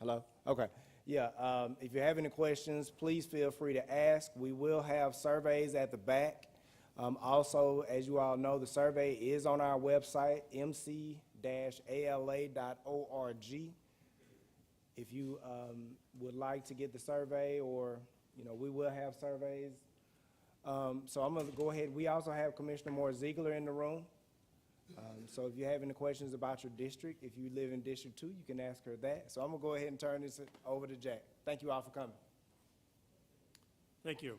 Hello? Okay. Yeah, if you have any questions, please feel free to ask. We will have surveys at the back. Also, as you all know, the survey is on our website, mc-ala.org. If you would like to get the survey, or, we will have surveys. So I'm going to go ahead. We also have Commissioner Moore Ziegler in the room. So if you have any questions about your district, if you live in District 2, you can ask her that. So I'm going to go ahead and turn this over to Jack. Thank you all for coming. Thank you.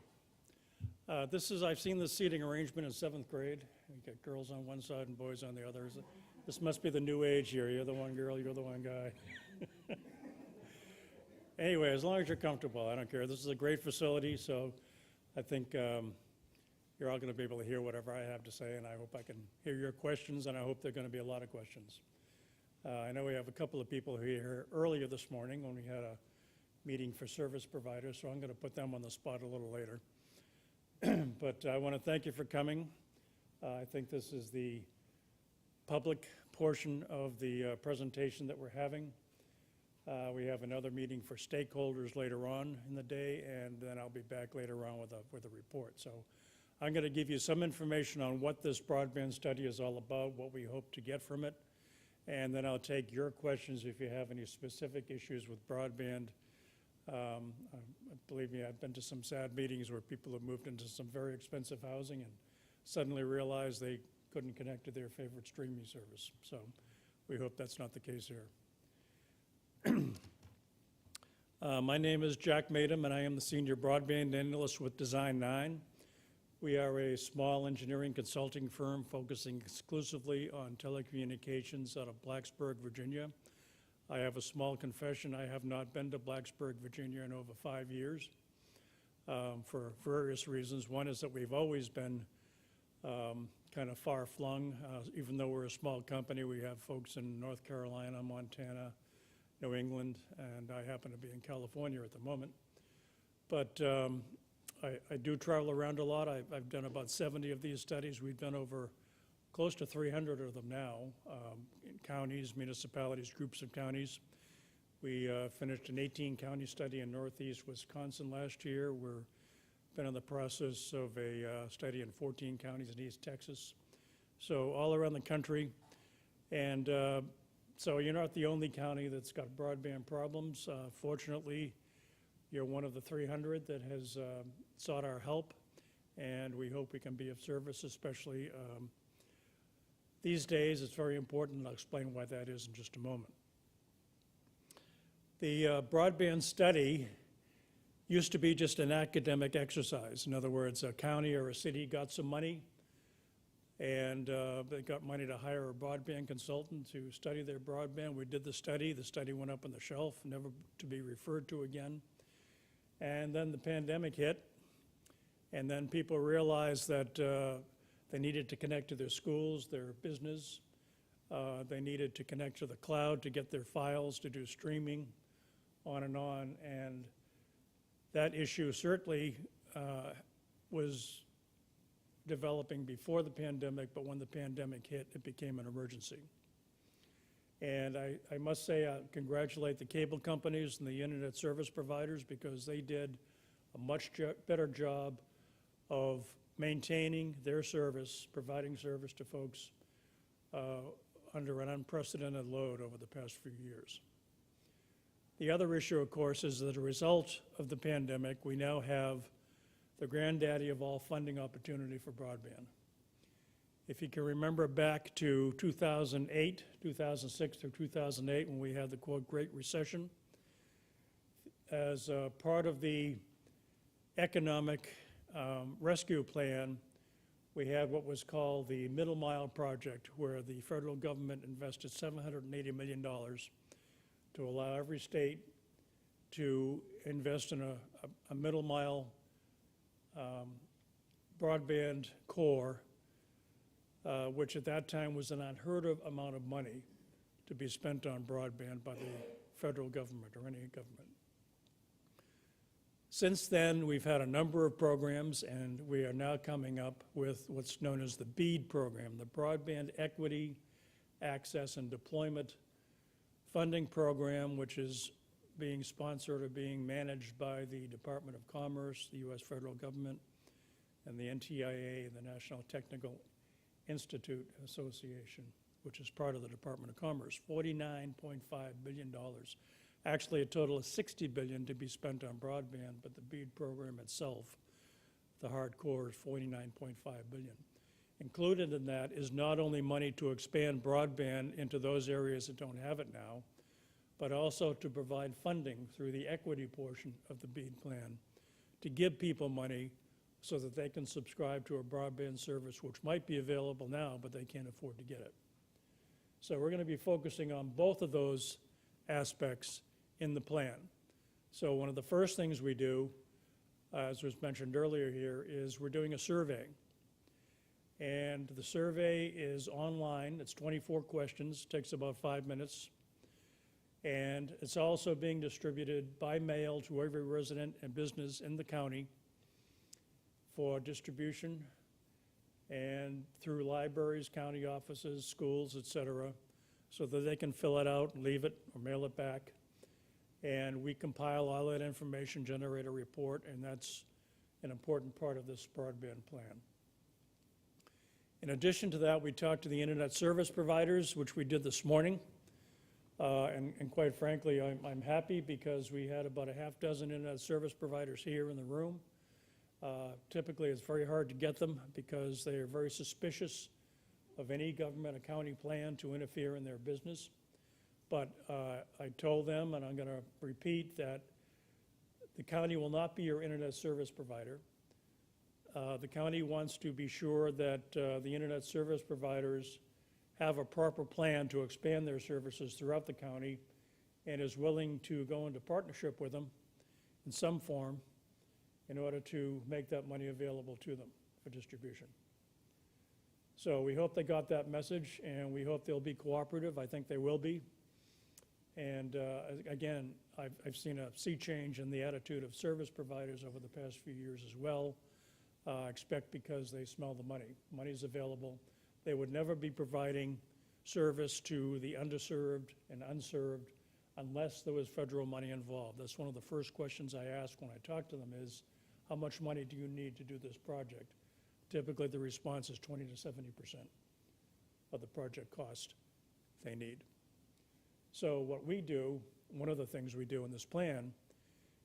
I've seen this seating arrangement in 7th grade. You got girls on one side and boys on the other. This must be the new age here. You're the one girl, you're the one guy. Anyway, as long as you're comfortable, I don't care. This is a great facility, so I think you're all going to be able to hear whatever I have to say, and I hope I can hear your questions, and I hope there are going to be a lot of questions. I know we have a couple of people here earlier this morning when we had a meeting for service providers, so I'm going to put them on the spot a little later. But I want to thank you for coming. I think this is the public portion of the presentation that we're having. We have another meeting for stakeholders later on in the day, and then I'll be back later on with a report. So I'm going to give you some information on what this broadband study is all about, what we hope to get from it, and then I'll take your questions if you have any specific issues with broadband. Believe me, I've been to some sad meetings where people have moved into some very expensive housing and suddenly realized they couldn't connect to their favorite streaming service. So we hope that's not the case here. My name is Jack Madam, and I am the Senior Broadband Analyst with Design 9. We are a small engineering consulting firm focusing exclusively on telecommunications out of Blacksburg, Virginia. I have a small confession. I have not been to Blacksburg, Virginia in over 5 years for various reasons. One is that we've always been kind of far-flung. Even though we're a small company, we have folks in North Carolina, Montana, New England, and I happen to be in California at the moment. But I do travel around a lot. I've done about 70 of these studies. We've done over close to 300 of them now, in counties, municipalities, groups of counties. We finished an 18-county study in northeast Wisconsin last year. We've been in the process of a study in 14 counties in East Texas. So all around the country. And so you're not the only county that's got broadband problems. Fortunately, you're one of the 300 that has sought our help, and we hope we can be of service, especially these days. It's very important, and I'll explain why that is in just a moment. The broadband study used to be just an academic exercise. In other words, a county or a city got some money, and they got money to hire a broadband consultant to study their broadband. We did the study. The study went up on the shelf, never to be referred to again. And then the pandemic hit, and then people realized that they needed to connect to their schools, their business. They needed to connect to the cloud to get their files, to do streaming, on. And that issue certainly was developing before the pandemic, but when the pandemic hit, it became an emergency. And I must say, I congratulate the cable companies and the internet service providers, because they did a much better job of maintaining their service, providing service to folks under an unprecedented load over the past few years. The other issue, of course, is that as a result of the pandemic, we now have the granddaddy of all funding opportunity for broadband. If you can remember back to 2008, 2006 through 2008, when we had the, quote, Great Recession, as part of the economic rescue plan, we had what was called the Middle Mile Project, where the federal government invested $780 million to allow every state to invest in a middle mile broadband core, which at that time was an unheard of amount of money to be spent on broadband by the federal government or any government. Since then, we've had a number of programs, and we are now coming up with what's known as the BEAD program, the Broadband Equity, Access, and Deployment Funding Program, which is being sponsored or being managed by the Department of Commerce, the U.S. federal government, and the NTIA, the National Technical Institute Association, which is part of the Department of Commerce, $49.5 billion. Actually, a total of $60 billion to be spent on broadband, but the BEAD program itself, the hardcore, is $49.5 billion. Included in that is not only money to expand broadband into those areas that don't have it now, but also to provide funding through the equity portion of the BEAD plan to give people money so that they can subscribe to a broadband service which might be available now, but they can't afford to get it. So we're going to be focusing on both of those aspects in the plan. So one of the first things we do, as was mentioned earlier here, is we're doing a survey. And the survey is online. It's 24 questions, takes about 5 minutes. And it's also being distributed by mail to every resident and business in the county for distribution and through libraries, county offices, schools, et cetera, so that they can fill it out, leave it, or mail it back. And we compile all that information, generate a report, and that's an important part of this broadband plan. In addition to that, we talked to the internet service providers, which we did this morning. And quite frankly, I'm happy because we had about a half dozen internet service providers here in the room. Typically, it's very hard to get them because they are very suspicious of any government accounting plan to interfere in their business. But I told them, and I'm going to repeat, that the county will not be your internet service provider. The county wants to be sure that the internet service providers have a proper plan to expand their services throughout the county and is willing to go into partnership with them in some form in order to make that money available to them for distribution. So we hope they got that message, and we hope they'll be cooperative. I think they will be. And again, I've seen a sea change in the attitude of service providers over the past few years as well. I expect because they smell the money. Money's available. They would never be providing service to the underserved and unserved unless there was federal money involved. That's one of the first questions I ask when I talk to them is, how much money do you need to do this project? Typically, the response is 20 to 70% of the project cost they need. So what we do, one of the things we do in this plan,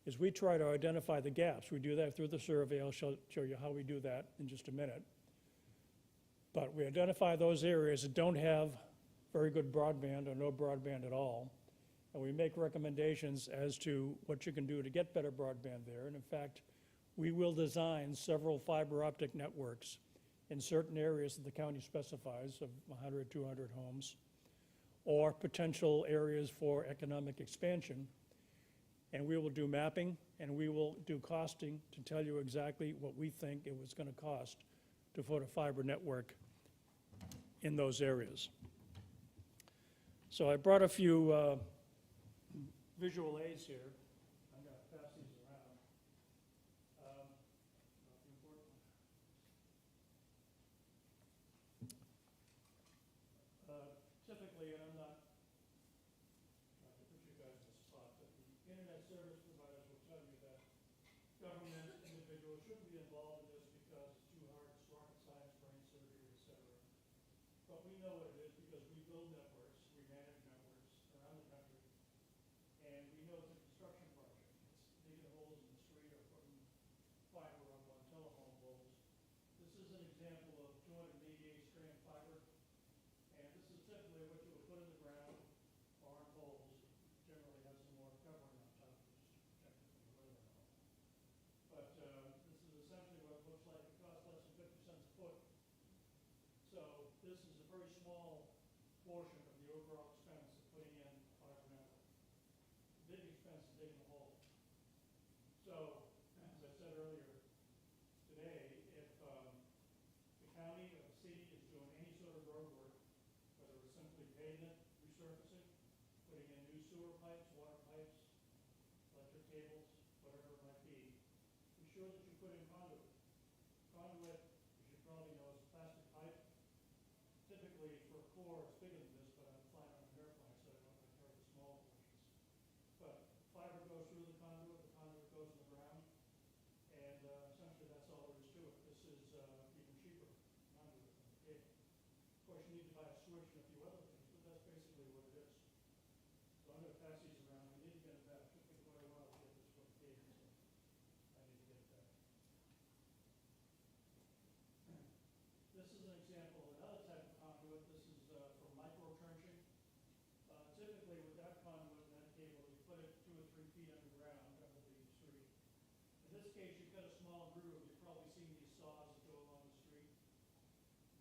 is we try to identify the gaps. We do that through the survey. I'll show you how we do that in just a minute. But we identify those areas that don't have very good broadband or no broadband at all, and we make recommendations as to what you can do to get better broadband there. And in fact, we will design several fiber optic networks in certain areas that the county specifies of 100, 200 homes, or potential areas for economic expansion. And we will do mapping, and we will do costing to tell you exactly what we think it was going to cost to put a fiber network in those areas. So I brought a few visual aids here. I'm going to pass these around. Typically, and I'm not trying to put you guys in the spot, but the internet service providers will tell you that government individuals shouldn't be involved in this because it's too hard, it's rocket science, brain surgery, et cetera. But we know what it is because we build networks, we manage networks around the country, and we know it's a construction project. It's digging holes in the street or putting fiber up on telephone poles. This is an example of 288 strand fiber, and this is typically what you would put in the ground or on poles. Generally has some more covering on top just to protect it from the weather and all. But this is essentially what it looks like. It costs less than 50 cents a foot. So this is a very small portion of the overall expense of putting in a fiber network. The big expense is digging a hole. So, as I said earlier today, if the county or the city is doing any sort of road work, whether it's simply pavement, resurfacing, putting in new sewer pipes, water pipes, electric cables, whatever it might be, be sure that you put in conduit. Conduit, as you probably know, is plastic pipe. Typically, for a core, it's bigger than this, but I'm flying on an airplane, so I don't want to cover the small portions. But 5 you need to buy a switch and a few other things, but that's basically what it is. So I'm gonna pass these around, we need to get it back, it took me quite a while to get this from Katie, so I need to get it back. This is an example of another type of conduit, this is for micro trenching. Typically with that conduit and that cable, you put it 2 or 3 feet underground under the street. In this case, you've got a small groove, you've probably seen these saws that go along the street,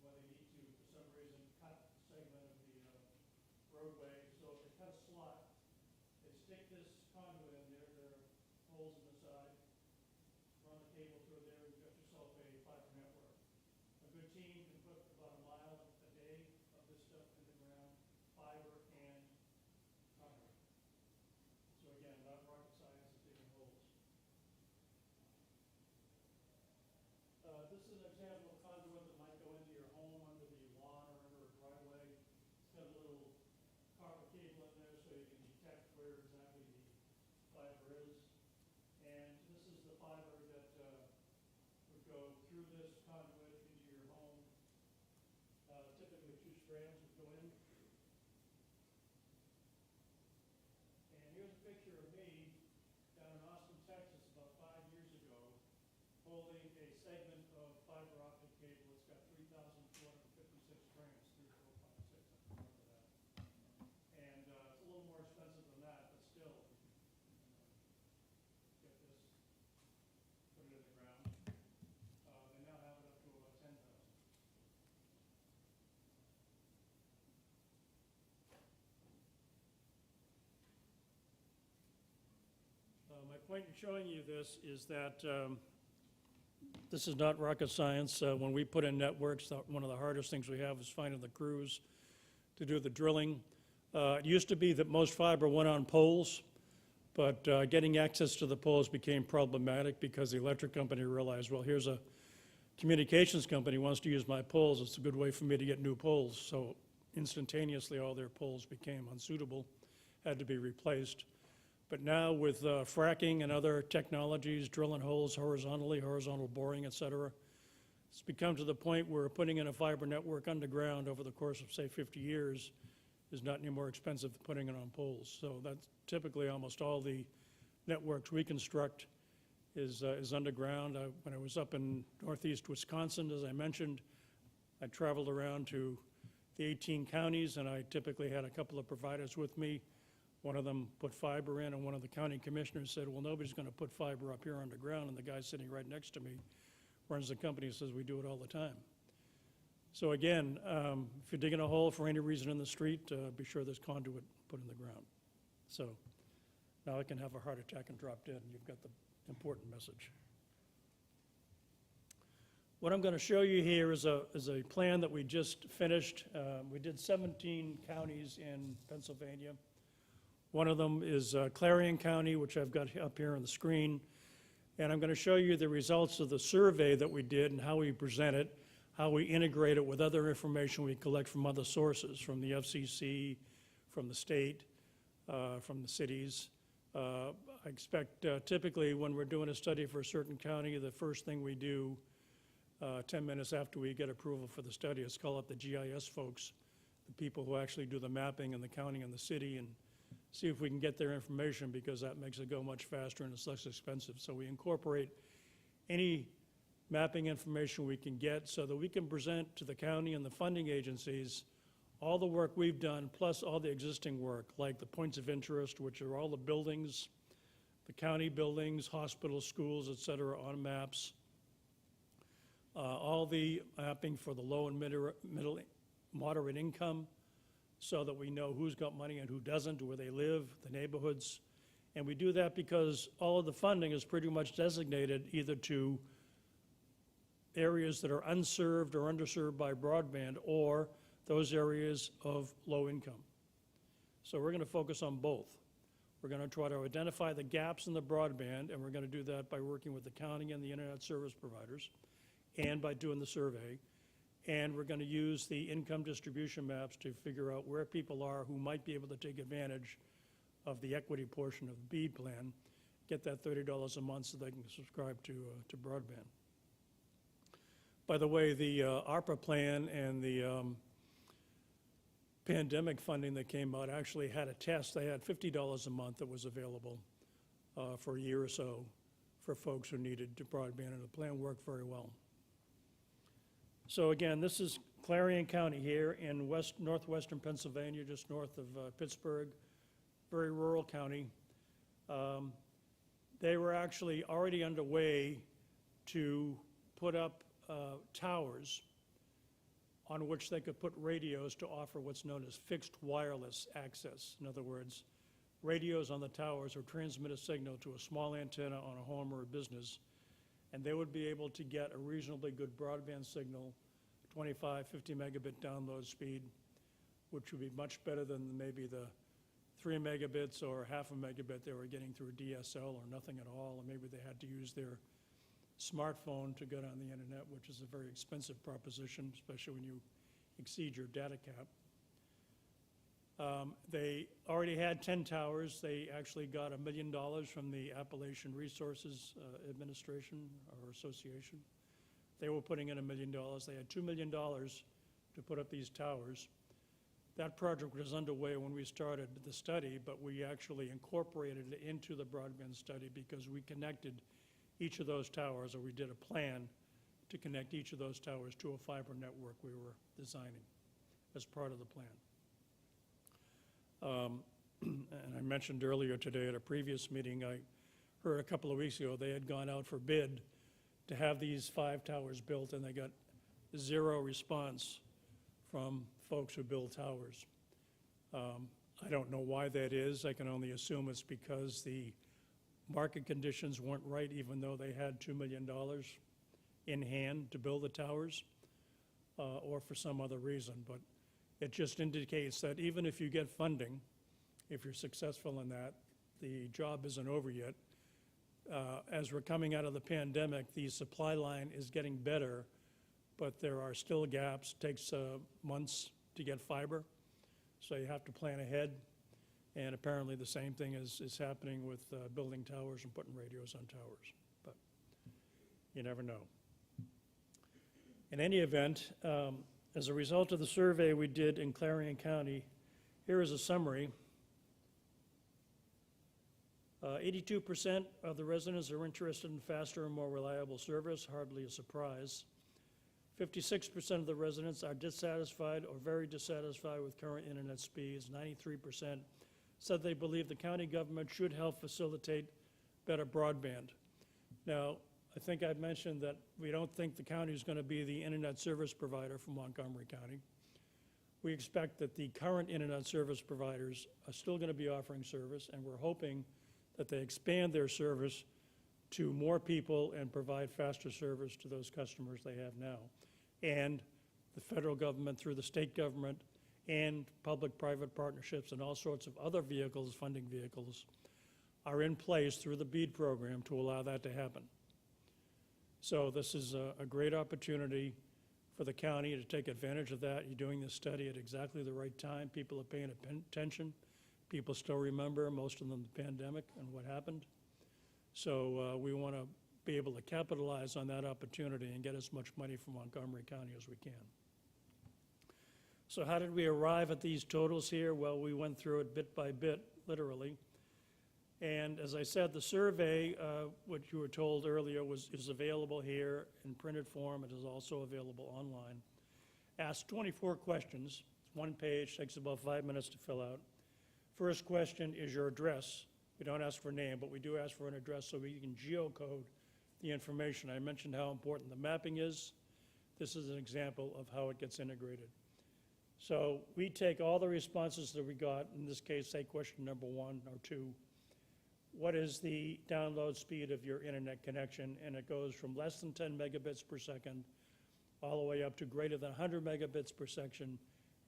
where they need to, for some reason, cut a segment of the roadway. So if they cut a slot, they stick this conduit in there, there are holes in the side, run the cable through there, you've got yourself a fiber network. A good team can put about a mile a day of this stuff in the ground, fiber and conduit. So again, not rocket science, it's digging holes. This is an example of conduit that might go into your home, under the lawn, or under a driveway. It's got a little copper cable in there so you can detect where exactly the fiber is. And this is the fiber that would go through this conduit into your home. Typically 2 strands would go in. And here's a picture of me down in Austin, Texas, about 5 years ago, holding a segment of fiber optic cable. It's got 3,256 strands, 3, 4, 5, 6, I can remember that. And it's a little more expensive than that, but still, you can get this, put it in the ground. They now have it up to about 10,000. My point in showing you this is that this is not rocket science. When we put in networks, one of the hardest things we have is finding the crews to do the drilling. It used to be that most fiber went on poles, but getting access to the poles became problematic because the electric company realized, well, here's a communications company wants to use my poles. It's a good way for me to get new poles. So instantaneously, all their poles became unsuitable, had to be replaced. But now with fracking and other technologies, drilling holes horizontally, horizontal boring, et cetera, it's become to the point where putting in a fiber network underground over the course of, say, 50 years is not any more expensive than putting it on poles. So that's typically almost all the networks we construct is underground. When I was up in northeast Wisconsin, as I mentioned, I traveled around to the 18 counties, and I typically had a couple of providers with me. One of them put fiber in, and one of the county commissioners said, well, nobody's going to put fiber up here underground, and the guy sitting right next to me runs the company and says, we do it all the time. So again, if you're digging a hole for any reason in the street, be sure there's conduit put in the ground. So now I can have a heart attack and drop dead, and you've got the important message. What I'm going to show you here is a plan that we just finished. We did 17 counties in Pennsylvania. One of them is Clarion County, which I've got up here on the screen. And I'm going to show you the results of the survey that we did and how we present it, how we integrate it with other information we collect from other sources, from the FCC, from the state, from the cities. I expect typically when we're doing a study for a certain county, the first thing we do 10 minutes after we get approval for the study is call up the GIS folks, the people who actually do the mapping in the county and the city, and see if we can get their information, because that makes it go much faster and it's less expensive. So we incorporate any mapping information we can get so that we can present to the county and the funding agencies all the work we've done, plus all the existing work, like the points of interest, which are all the buildings, the county buildings, hospitals, schools, et cetera, on maps. All the mapping for the low and moderate income, so that we know who's got money and who doesn't, where they live, the neighborhoods. And we do that because all of the funding is pretty much designated either to areas that are unserved or underserved by broadband, or those areas of low income. So we're going to focus on both. We're going to try to identify the gaps in the broadband, and we're going to do that by working with the county and the internet service providers, and by doing the survey. And we're going to use the income distribution maps to figure out where people are who might be able to take advantage of the equity portion of the BEAD plan, get that $30 a month so they can subscribe to broadband. By the way, the ARPA plan and the pandemic funding that came out actually had a test. They had $50 a month that was available for a year or so for folks who needed broadband, and the plan worked very well. So again, this is Clarion County here in northwestern Pennsylvania, just north of Pittsburgh, very rural county. They were actually already underway to put up towers on which they could put radios to offer what's known as fixed wireless access. In other words, radios on the towers would transmit a signal to a small antenna on a home or a business, and they would be able to get a reasonably good broadband signal, 25, 50 megabit download speed, which would be much better than maybe the 3 megabits or half a megabit they were getting through DSL or nothing at all, or maybe they had to use their smartphone to get on the internet, which is a very expensive proposition, especially when you exceed your data cap. They already had 10 towers. They actually got $1 million from the Appalachian Resources Administration or Association. They were putting in $1 million. They had $2 million to put up these towers. That project was underway when we started the study, but we actually incorporated it into the broadband study because we connected each of those towers, or we did a plan to connect each of those towers to a fiber network we were designing as part of the plan. And I mentioned earlier today at a previous meeting, I heard a couple of weeks ago they had gone out for bid to have these 5 towers built, and they got 0 response from folks who build towers. I don't know why that is. I can only assume it's because the market conditions weren't right, even though they had $2 million in hand to build the towers, or for some other reason. But it just indicates that even if you get funding, if you're successful in that, the job isn't over yet. As we're coming out of the pandemic, the supply line is getting better, but there are still gaps. It takes months to get fiber, so you have to plan ahead. And apparently the same thing is happening with building towers and putting radios on towers, but you never know. In any event, as a result of the survey we did in Clarion County, here is a summary. 82% of the residents are interested in faster and more reliable service, hardly a surprise. 56% of the residents are dissatisfied or very dissatisfied with current internet speeds. 93% said they believe the county government should help facilitate better broadband. Now, I think I've mentioned that we don't think the county is going to be the internet service provider for Montgomery County. We expect that the current internet service providers are still going to be offering service, and we're hoping that they expand their service to more people and provide faster service to those customers they have now. And the federal government, through the state government, and public-private partnerships and all sorts of other vehicles, funding vehicles, are in place through the BEAD program to allow that to happen. So this is a great opportunity for the county to take advantage of that. You're doing this study at exactly the right time. People are paying attention. People still remember, most of them, the pandemic and what happened. So we want to be able to capitalize on that opportunity and get as much money from Montgomery County as we can. So how did we arrive at these totals here? Well, we went through it bit by bit, literally. And as I said, the survey, what you were told earlier, is available here in printed form. It is also available online. Asked 24 questions. It's one page, takes about 5 minutes to fill out. First question is your address. We don't ask for a name, but we do ask for an address so we can geocode the information. I mentioned how important the mapping is. This is an example of how it gets integrated. So we take all the responses that we got, in this case, say question number 1 or 2. What is the download speed of your internet connection? And it goes from less than 10 megabits per second all the way up to greater than 100 megabits per second,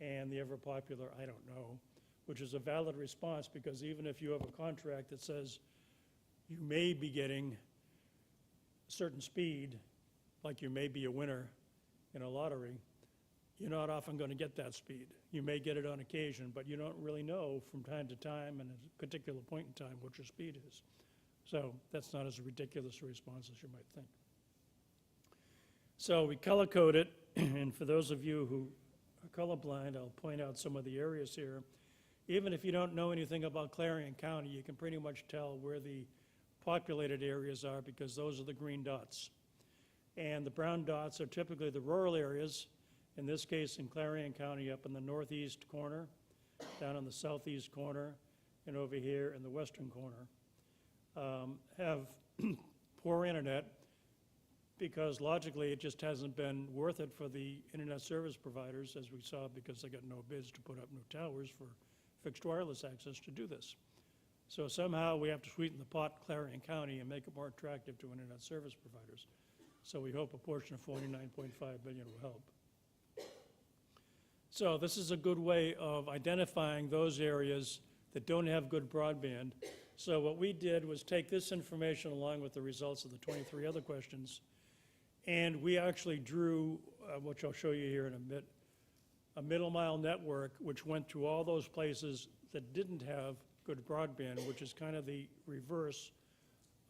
and the ever popular, I don't know, which is a valid response, because even if you have a contract that says you may be getting a certain speed, like you may be a winner in a lottery, you're not often going to get that speed. You may get it on occasion, but you don't really know from time to time and at a particular point in time what your speed is. So that's not as ridiculous a response as you might think. So we color code it, and for those of you who colorblind, I'll point out some of the areas here. Even if you don't know anything about Clarion County, you can pretty much tell where the populated areas are because those are the green dots. And the brown dots are typically the rural areas, in this case in Clarion County up in the northeast corner, down in the southeast corner, and over here in the western corner, have poor internet because logically it just hasn't been worth it for the internet service providers, as we saw, because they got no bids to put up new towers for fixed wireless access to do this. So somehow we have to sweeten the pot in Clarion County and make it more attractive to internet service providers. So we hope a portion of $49.5 billion will help. So this is a good way of identifying those areas that don't have good broadband. So what we did was take this information along with the results of the 23 other questions, and we actually drew, which I'll show you here in a bit, a middle mile network which went to all those places that didn't have good broadband, which is kind of the reverse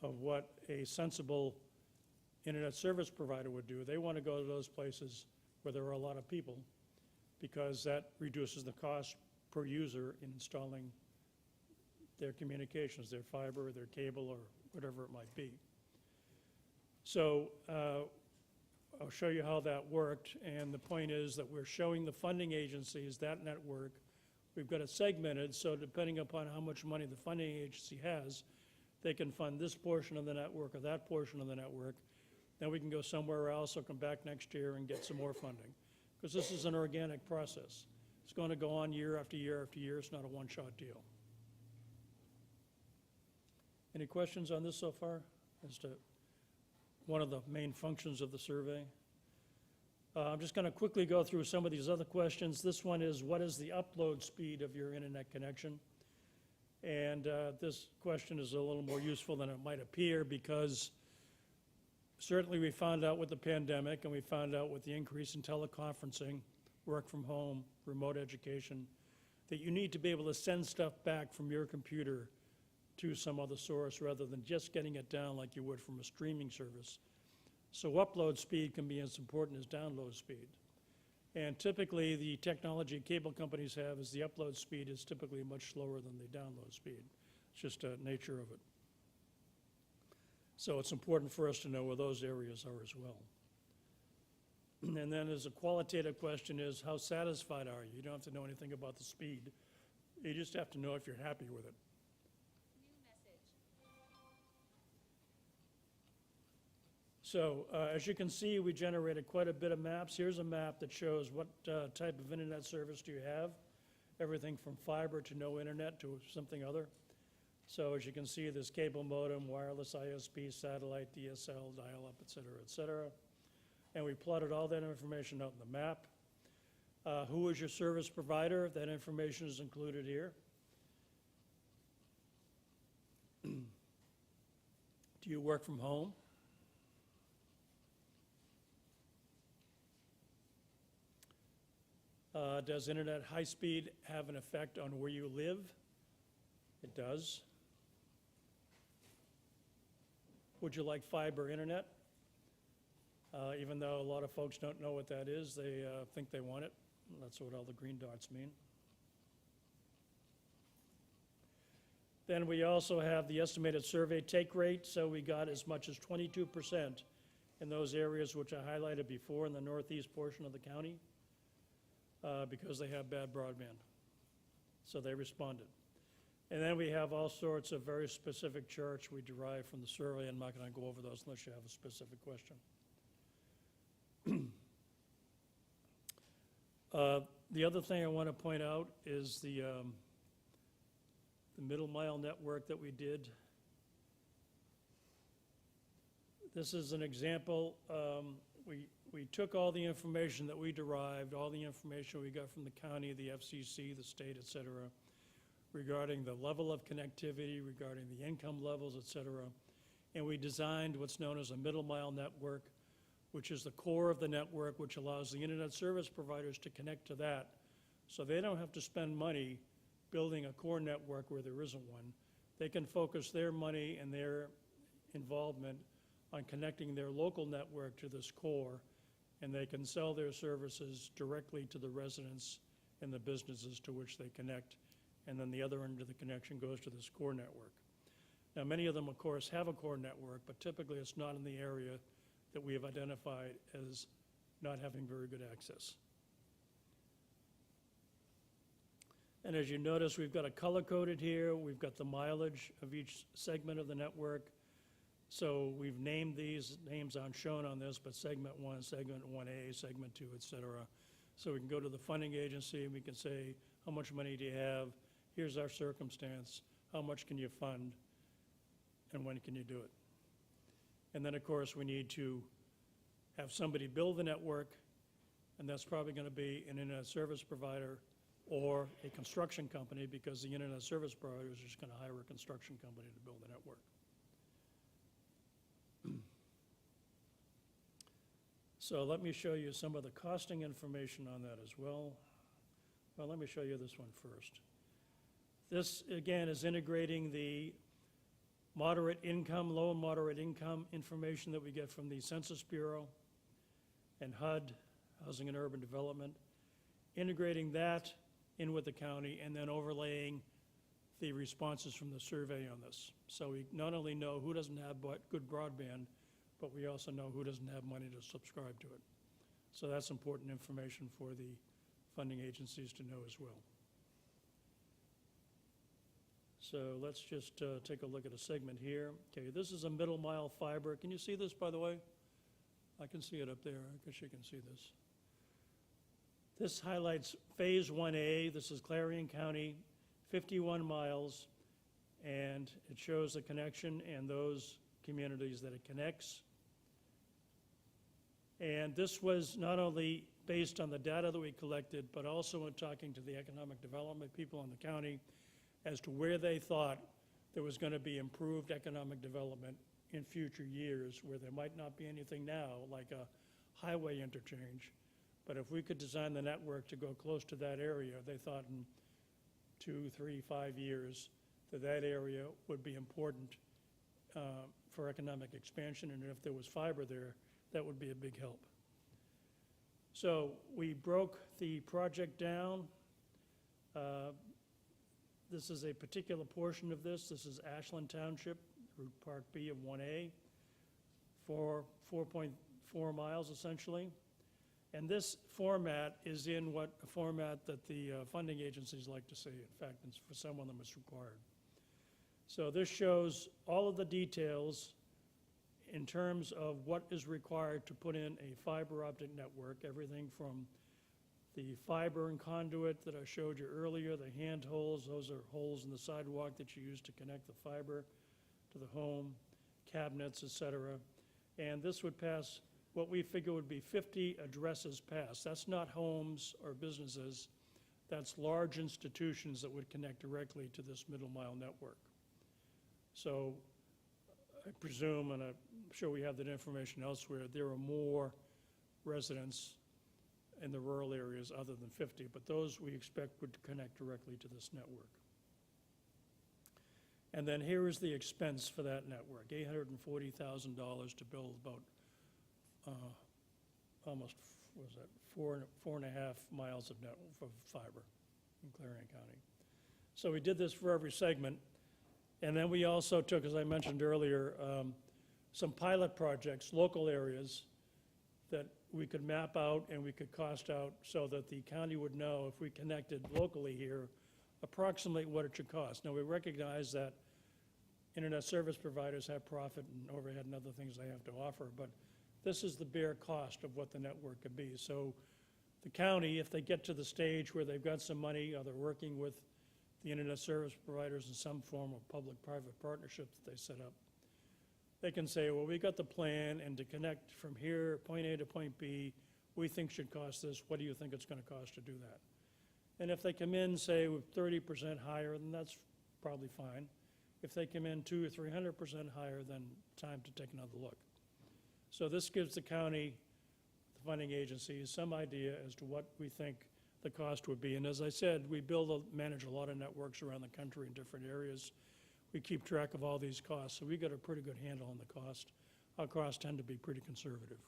of what a sensible internet service provider would do. They want to go to those places where there are a lot of people because that reduces the cost per user in installing their communications, their fiber, their cable, or whatever it might be. So I'll show you how that worked, and the point is that we're showing the funding agencies that network. We've got it segmented, so depending upon how much money the funding agency has, they can fund this portion of the network or that portion of the network. Then we can go somewhere else or come back next year and get some more funding. Because this is an organic process. It's going to go on year after year after year. It's not a one-shot deal. Any questions on this so far as to one of the main functions of the survey? I'm just going to quickly go through some of these other questions. This one is, what is the upload speed of your internet connection? And this question is a little more useful than it might appear because certainly we found out with the pandemic and we found out with the increase in teleconferencing, work from home, remote education, that you need to be able to send stuff back from your computer to some other source rather than just getting it down like you would from a streaming service. So upload speed can be as important as download speed. And typically the technology cable companies have is the upload speed is typically much slower than the download speed. It's just the nature of it. So it's important for us to know where those areas are as well. And then as a qualitative question is, how satisfied are you? You don't have to know anything about the speed. You just have to know if you're happy with it. So as you can see, we generated quite a bit of maps. Here's a map that shows what type of internet service do you have. Everything from fiber to no internet to something other. So as you can see, there's cable modem, wireless ISP, satellite, DSL, dial-up, et cetera, and we plotted all that information out in the map. Who is your service provider? That information is included here. Do you work from home? Does internet high speed have an effect on where you live? It does. Would you like fiber internet? Even though a lot of folks don't know what that is, they think they want it. That's what all the green dots mean. Then we also have the estimated survey take rate. So we got as much as 22% in those areas which I highlighted before in the northeast portion of the county because they have bad broadband. So they responded. And then we have all sorts of very specific charts we derive from the survey. I'm not going to go over those unless you have a specific question. The other thing I want to point out is the middle mile network that we did. This is an example. We took all the information that we derived, all the information we got from the county, the FCC, the state, et cetera, regarding the level of connectivity, regarding the income levels, et cetera. And we designed what's known as a middle mile network, which is the core of the network, which allows the internet service providers to connect to that. So they don't have to spend money building a core network where there isn't one. They can focus their money and their involvement on connecting their local network to this core and they can sell their services directly to the residents and the businesses to which they connect, and then the other end of the connection goes to this core network. Now, many of them, of course, have a core network, but typically it's not in the area that we have identified as not having very good access. And as you notice, we've got it color-coded here. We've got the mileage of each segment of the network. So we've named these, names aren't shown on this, but segment 1, segment 1A, segment 2, et cetera. So we can go to the funding agency and we can say, how much money do you have? Here's our circumstance. How much can you fund? And when can you do it? And then, of course, we need to have somebody build the network, and that's probably going to be an internet service provider or a construction company, because the internet service provider is just going to hire a construction company to build the network. So let me show you some of the costing information on that as well. Well, let me show you this one first. This, again, is integrating the moderate income, low and moderate income information that we get from the Census Bureau and HUD, Housing and Urban Development, integrating that in with the county, and then overlaying the responses from the survey on this. So we not only know who doesn't have good broadband, but we also know who doesn't have money to subscribe to it. So that's important information for the funding agencies to know as well. So let's just take a look at a segment here. Okay, this is a middle mile fiber. Can you see this, by the way? I can see it up there. I guess you can see this. This highlights Phase 1A. This is Clarion County, 51 miles, and it shows the connection and those communities that it connects. And this was not only based on the data that we collected, but also in talking to the economic development people in the county as to where they thought there was going to be improved economic development in future years, where there might not be anything now, like a highway interchange. But if we could design the network to go close to that area, they thought in 2, 3, 5 years that that area would be important for economic expansion, and if there was fiber there, that would be a big help. So we broke the project down. This is a particular portion of this. This is Ashland Township, Route Part B of 1A, for 4.4 miles essentially. And this format is in a format that the funding agencies like to see. In fact, for some of them it's required. So this shows all of the details in terms of what is required to put in a fiber optic network, everything from the fiber and conduit that I showed you earlier, the hand holes, those are holes in the sidewalk that you use to connect the fiber to the home, cabinets, et cetera. And this would pass what we figure would be 50 addresses passed. That's not homes or businesses. That's large institutions that would connect directly to this middle mile network. So I presume, and I'm sure we have that information elsewhere, there are more residents in the rural areas other than 50, but those we expect would connect directly to this network. And then here is the expense for that network, $840,000 to build about almost, what was that, four and a half miles of fiber in Clarion County. So we did this for every segment. And then we also took, as I mentioned earlier, some pilot projects, local areas that we could map out and we could cost out so that the county would know, if we connected locally here, approximately what it should cost. Now, we recognize that internet service providers have profit and overhead and other things they have to offer, but this is the bare cost of what the network could be. So the county, if they get to the stage where they've got some money, or they're working with the internet service providers in some form of public-private partnership that they set up, they can say, well, we got the plan, and to connect from here, point A to point B, we think should cost this. What do you think it's going to cost to do that? And if they come in, say, with 30% higher, then that's probably fine. If they come in 200 or 300% higher, then time to take another look. So this gives the county, the funding agencies, some idea as to what we think the cost would be. And as I said, we manage a lot of networks around the country in different areas. We keep track of all these costs, so we got a pretty good handle on the cost. Our costs tend to be pretty conservative.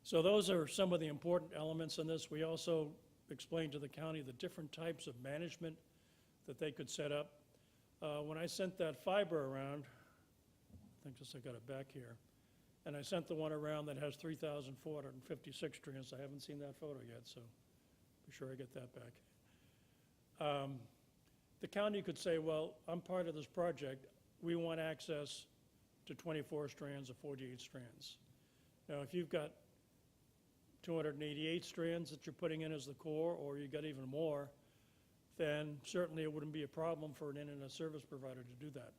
So those are some of the important elements in this. We also explained to the county the different types of management that they could set up. When I sent that fiber around, I think just I got it back here, and I sent the one around that has 3,456 strands. I haven't seen that photo yet, so be sure I get that back. The county could say, well, I'm part of this project. We want access to 24 strands or 48 strands. Now, if you've got 288 strands that you're putting in as the core, or you got even more, then certainly it wouldn't be a problem for an internet service provider to do that.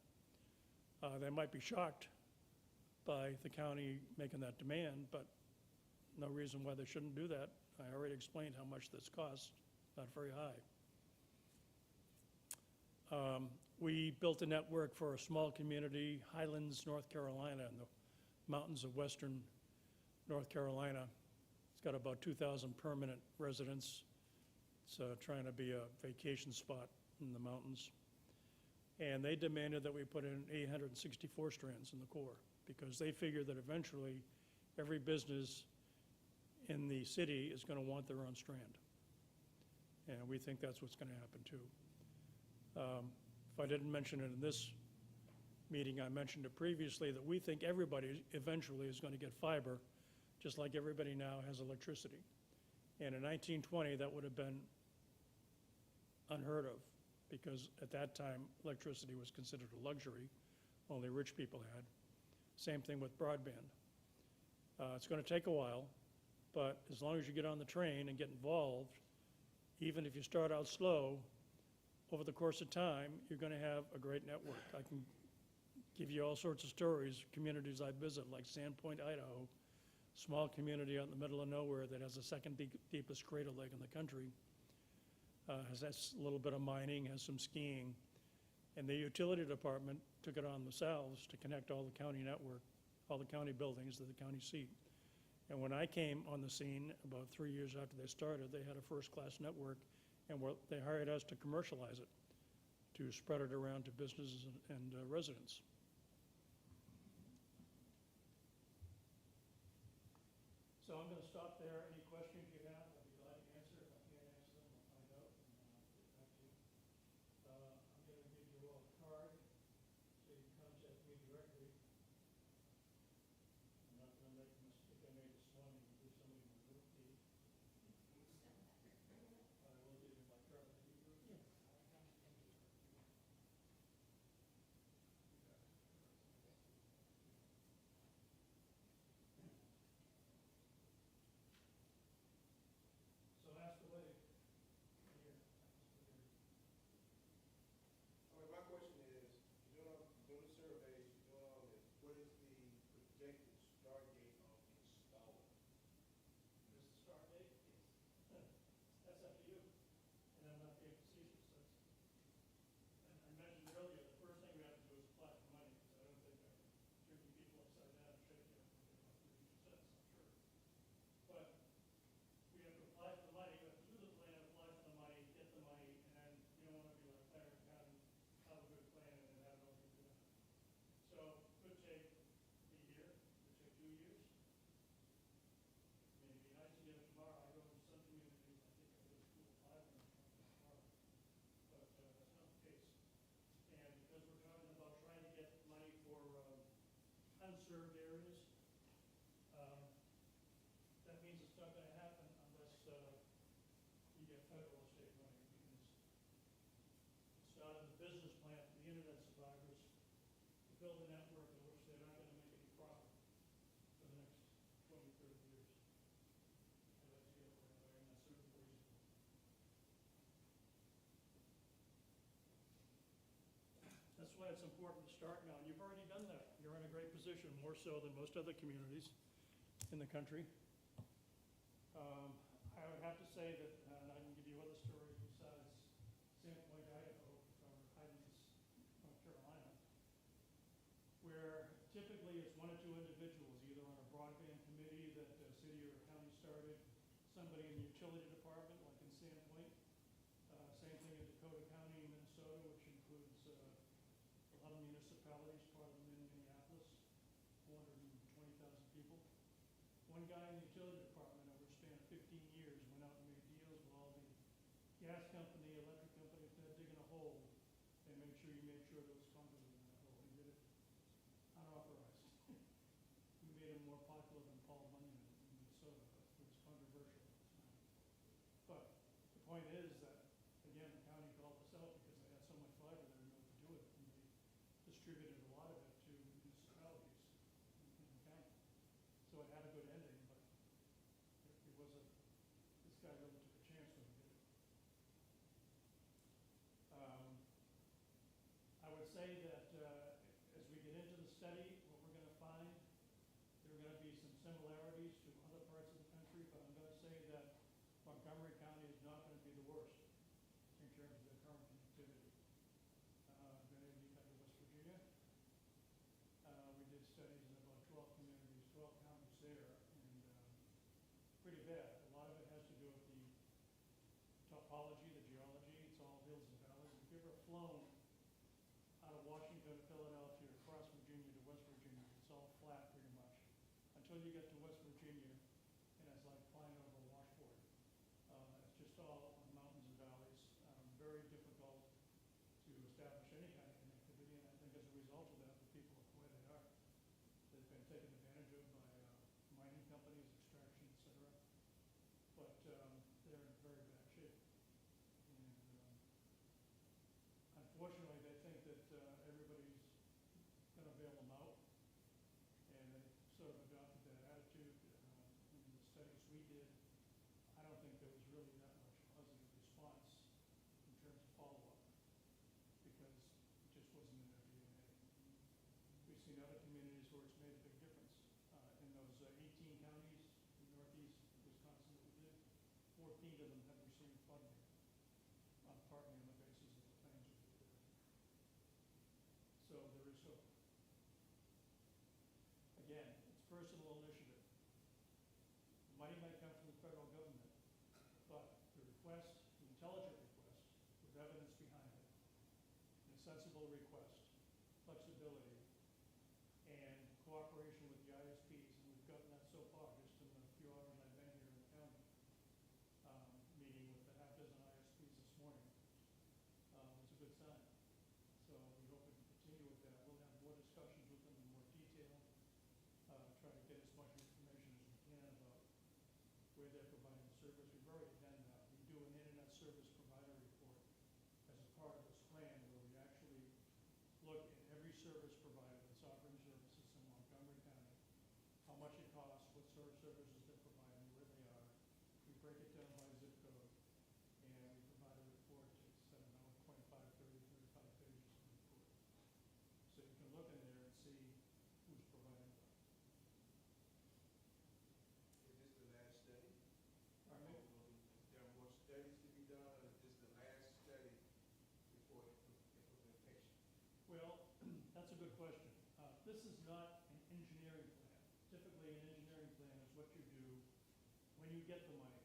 They might be shocked by the county making that demand, but no reason why they shouldn't do that. I already explained how much this costs, not very high. We built a network for a small community, Highlands, North Carolina, in the mountains of western North Carolina. It's got about 2,000 permanent residents. It's trying to be a vacation spot in the mountains. And they demanded that we put in 864 strands in the core because they figure that eventually every business in the city is going to want their own strand. And we think that's what's going to happen too. If I didn't mention it in this meeting, I mentioned it previously that we think everybody eventually is going to get fiber, just like everybody now has electricity. And in 1920, that would have been unheard of, because at that time, electricity was considered a luxury, only rich people had. Same thing with broadband. It's going to take a while, but as long as you get on the train and get involved, even if you start out slow, over the course of time, you're going to have a great network. I can give you all sorts of stories, communities I visit, like Sandpoint, Idaho, small community out in the middle of nowhere that has the second deepest crater lake in the country, has a little bit of mining, has some skiing, and the utility department took it on themselves to connect all the county network, all the county buildings to the county seat. And when I came on the scene about 3 years after they started, they had a first-class network, and they hired us to commercialize it, to spread it around to businesses and residents. So I'm going to stop there. Any questions you have, I'll be glad to answer. If I can't answer them, I'll find out and get back to you. I'm going to give you all a card so you can contact me directly. I'm not going to make the mistake I made this morning and give somebody my root key. I will give you my card. Yeah. So ask away. Here. I mean, my question is, you're doing surveys, you're doing all this, what is the projected start date on installing? This is the start date? Yes. That's up to you. And I'm not being facetious. And I mentioned earlier, the first thing we have to do is apply for money, because I don't think I'm turning people upside down and shaking them for about 32 cents, I'm sure. But we have to apply for the money, we have to do the plan, apply for the money, get the money, and then you don't want to be like Clarence County, have a good plan and then have nothing to do. So it could take a year, it could take 2 years. I mean, it'd be nice to get it tomorrow. I go to some communities, I think I go to school 5 minutes tomorrow. But that's not the case. And because we're talking about trying to get money for unserved areas, that means it's not going to happen unless you get federal or state money, because it's not in the business plan for the internet survivors to build a network in which they're not going to make any profit for the next 20, 30 years. I'd like to get it where I'm not certain reason. That's why it's important to start now, and you've already done that. You're in a great position, more so than most other communities in the country. I would have to say that, and I can give you other stories besides Sandpoint, Idaho, or Highlands, North Carolina, where typically it's 1 or 2 individuals, either on a broadband committee that the city or county started, somebody in the utility department, like in Sandpoint, same thing in Dakota County, Minnesota, which includes a lot of municipalities, part of them in Minneapolis, 420,000 people. 1 one guy in the utility department over a span of 15 years went out and made deals with all the gas company, electric companies, they're digging a hole, and made sure there was conduit in that hole. He did it unauthorized. He made him more popular than Paul Bunyan in Minnesota, but it was controversial at the time. But the point is that, again, the county called us out because they had so much fiber, they didn't know what to do with it, and they distributed a lot of it to municipalities in the county. So it had a good ending, but it was this guy really took a chance when he did it. I would say that as we get into the study, what we're going to find, there are going to be some similarities to other parts of the country, but I'm going to say that Montgomery County is not going to be the worst in terms of their current connectivity. Many of you come to West Virginia. We did studies in about 12 communities, 12 counties there, and pretty bad. A lot of it has to do with the topology, the geology. It's all hills and valleys. If you've ever flown out of Washington, Philadelphia, across Virginia to West Virginia, it's all flat pretty much. Until you get to West Virginia, and it's like flying over a washboard. It's just all mountains and valleys. Very difficult to establish any kind of connectivity, and I think as a result of that, the people are the way they are. They've been taken advantage of by mining companies, extraction, et cetera. But they're in very bad shape. And unfortunately, they think that everybody's going to bail them out, and they sort of adopted that attitude. In the studies we did, I don't think there was really that much positive response in terms of follow-up, because it just wasn't in their DNA. We've seen other communities where it's made a big difference. In those 18 counties in northeast Wisconsin that we did, 14 of them have received funding, partly on the basis of the plans we did there. So there is hope. Again, it's personal initiative. The money might come from the federal government, but the request, the intelligent request, with evidence behind it, a sensible request, flexibility, and cooperation with the ISPs, and we've gotten that so far just in the few hours I've been here in the county, meeting with a half dozen ISPs this morning. It's a good sign. So we hope we can continue with that. We'll have more discussions with them in more detail, try to get as much information as we can about where they're providing service. We've already done that. We do an internet service provider report as a part of this plan, where we actually look at every service provider that's offering services in Montgomery County, how much it costs, what sort of services they're providing, where they are. We break it down by zip code, and we provide a report. It's 25, 30, 35 pages of report. So you can look in there and see who's providing what. Is this the last study? Pardon me? Is there more studies to be done, or is this the last study before implementation? Well, that's a good question. This is not an engineering plan. Typically, an engineering plan is what you do when you get the money.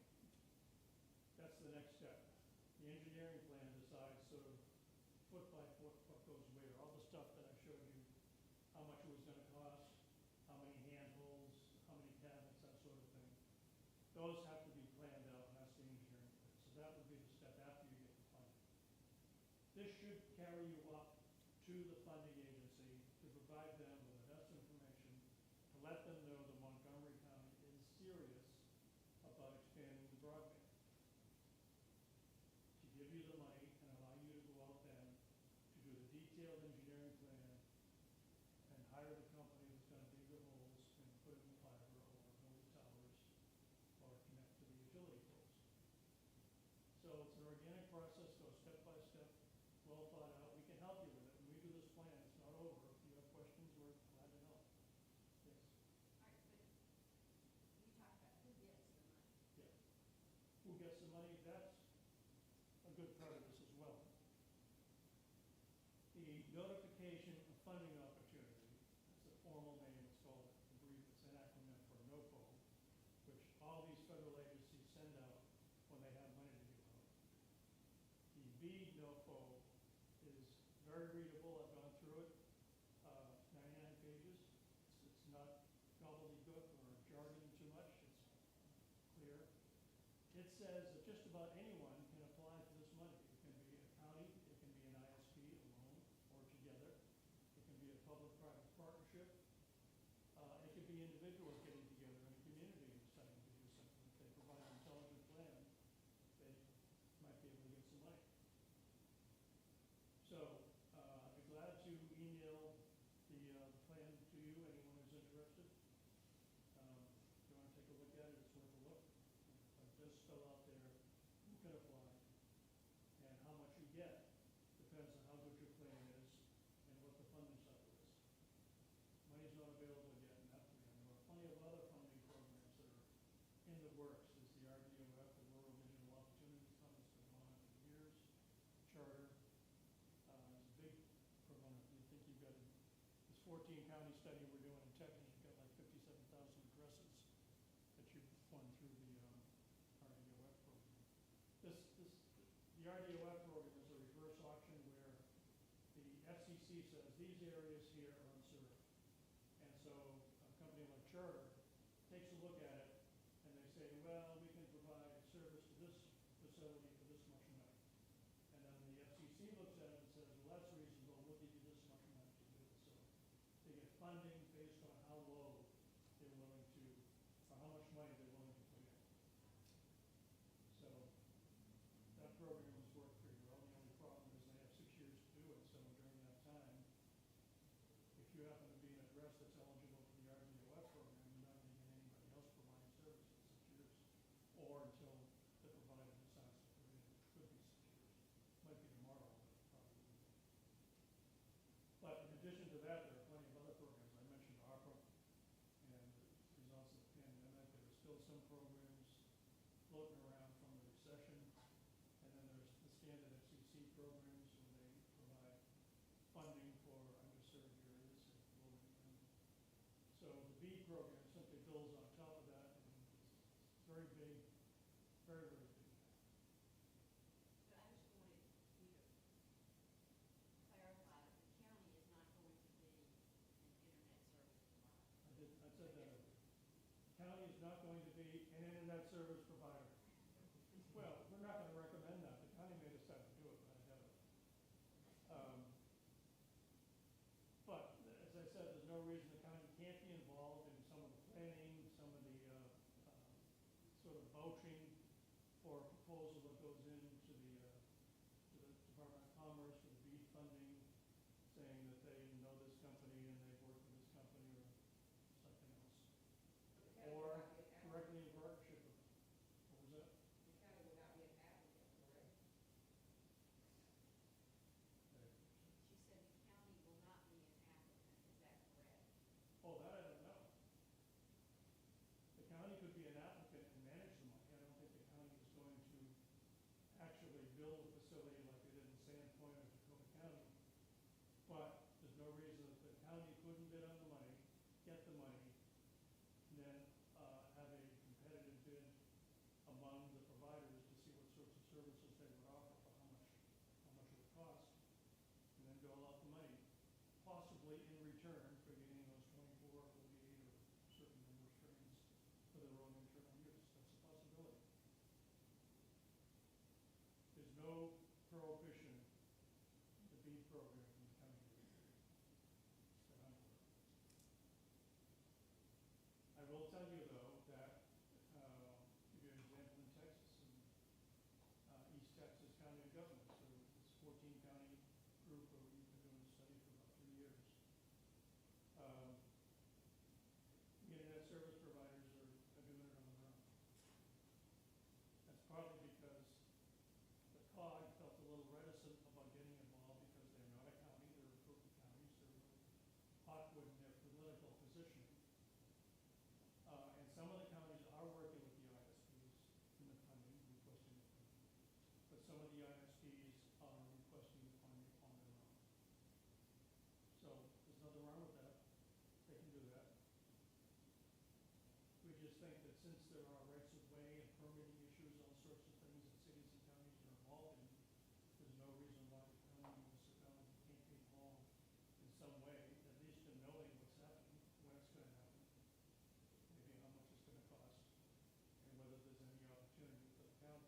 That's the next step. The engineering plan decides sort of foot by foot what goes where. All the stuff that I showed you, how much it was going to cost, how many handholds, how many cabinets, that sort of thing. Those have to be planned out, and that's the engineering plan. So that would be the step after you get the funding. This should carry you up to the funding agency to provide them with the best information, to let them know that Montgomery County is serious about expanding the broadband. To give you the money and allow you to go out then to do the detailed engineering plan and hire the company that's going to dig the holes and put in the fiber or build the towers or connect to the utility poles. So it's an organic process, goes step by step, well thought out. We can help you with it. When we do this plan, it's not over. If you have questions, we're glad to help. Yes. All right, but you talked about who gets the money. Yeah. Who gets the money? That's a good part of this as well. The notification of funding opportunity, that's the formal name, it's called, the brief, it's an acronym for NOFO, which all these federal agencies send out when they have money to give out. The B NOFO is very readable. I've gone through it. 99 pages. It's not gobbledygook or jargon too much. says that just about anyone can apply for this money. It can be a county, it can be an ISP alone or together. It can be a public-private partnership. It could be individuals getting together in a community and deciding to do something. If they provide an intelligent plan, they might be able to get some money. So, I'd be glad to email the plan to you, anyone who's interested. If you want to take a look at it, it's worth a look. But just spell out there who can apply and how much you get. Depends on how good your plan is and what the funding cycle is. Money's not available yet in that plan. There are plenty of other funding programs that are in the works. There's the RDOF, the Rural Digital Opportunity Fund, that's been going on for years. Charter, is a big proponent. You think you've got, this 14 county study we're doing in Texas, you've got like 57,000 addresses that you've won through the RDOF program. The RDOF program is a reverse auction where the FCC says these areas here are unserved. And so a company like Charter takes a look at it and they say, well, we can provide service to this facility for this much money. And then the FCC looks at it and says, well, that's reasonable, we'll give you this much money to do it. So they get funding based on how low they're willing to, or how much money they're willing to put in. So that program has worked pretty well. The only problem is they have 6 years to do it. So during that time, if you happen to be an address that's eligible for the RDOF program, you're not going to get anybody else providing service for 6 years. Or until the provider decides to put it in, which could be 6 years. Might be tomorrow, but probably won't. But in addition to that, there are plenty of other programs. I mentioned ARPA and the results of the pandemic. There are still some programs floating around from the recession. And then there's the standard FCC programs where they provide funding for underserved areas and low income. So the BEAD program simply builds on top of that, and it's very big, very, very big. But I just wanted you to clarify that the county is not going to be an internet service provider. I said that earlier. County is not going to be an internet service provider. Well, we're not going to recommend that. The county may decide to do it, but I doubt it. But as I said, there's no reason the county can't be involved in some of the planning, some of the sort of vouching for a proposal that goes into the Department of Commerce for the BEAD funding, saying that they know this company and they've worked with this company or something else. Or directly in partnership with them. What was that? The county will not be an applicant, correct? She said the county will not be an applicant, is that correct? Oh, that I don't know. The county could be an applicant and manage the money. I don't think the county is going to actually build a facility like they did in Sandpoint or Dakota County. But there's no reason that the county couldn't bid on the money, get the money, and then have a competitive bid among the providers to see what sorts of services they would offer for how much it would cost, and then dole out the money, possibly in return for getting those 24 or 48 or certain number of strains for their own internal use. That's a possibility. There's no prohibition to the BEAD program from the county that I'm aware of. I will tell you though that, give you an example in Texas, in East Texas County of Government, so this 14 county group where we've been doing a study for about 3 years. The internet service providers are doing it on their own. That's partly because the COG felt a little reticent about getting involved because they're not a county, they're approved counties, they're really awkward in their political positioning. And some of the counties are working with the ISPs in the funding, requesting the funding. But some of the ISPs are requesting the funding on their own. So there's nothing wrong with that. They can do that. We just think that since there are rights of way and permitting issues, all sorts of things that cities and counties are involved in, there's no reason why the county municipality can't be involved in some way, at least in knowing what's happening, when it's going to happen, maybe how much it's going to cost, and whether there's any opportunity for the county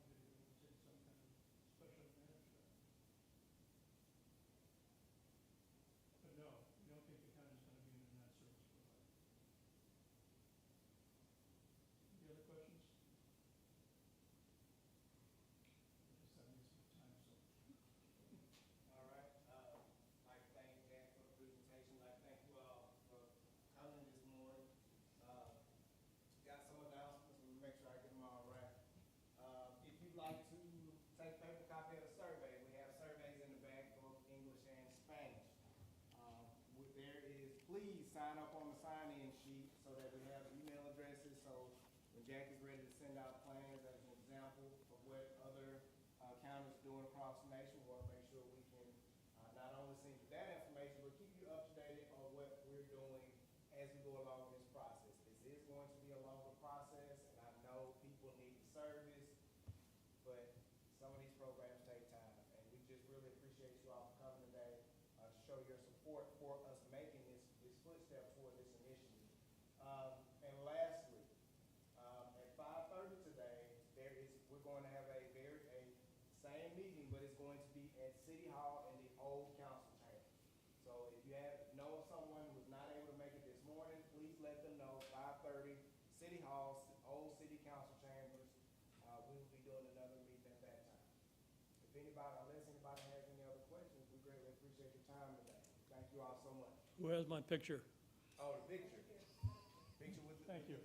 sign up on the sign-in sheet so that we have email addresses, so when Jack is ready to send out plans as an example of what other counties are doing across the nation, we want to make sure we can not only send you that information, but keep you up to date on what we're doing as we go along in this process. This is going to be a longer process, and I know people need the service, but some of these programs take time, and we just really appreciate you all for coming today, to show your support for us making this footstep toward this initiative. And lastly, at 5:30 today, we're going to have a same meeting, but it's going to be at City Hall in the old council chamber. So if you know of someone who was not able to make it this morning, please let them know, 5:30, City Hall, old city council chambers. We will be doing another meeting at that time. Unless anybody has any other questions, we greatly appreciate your time today. Thank you all so much. Who has my picture? Oh, the picture. Picture with the. Thank you.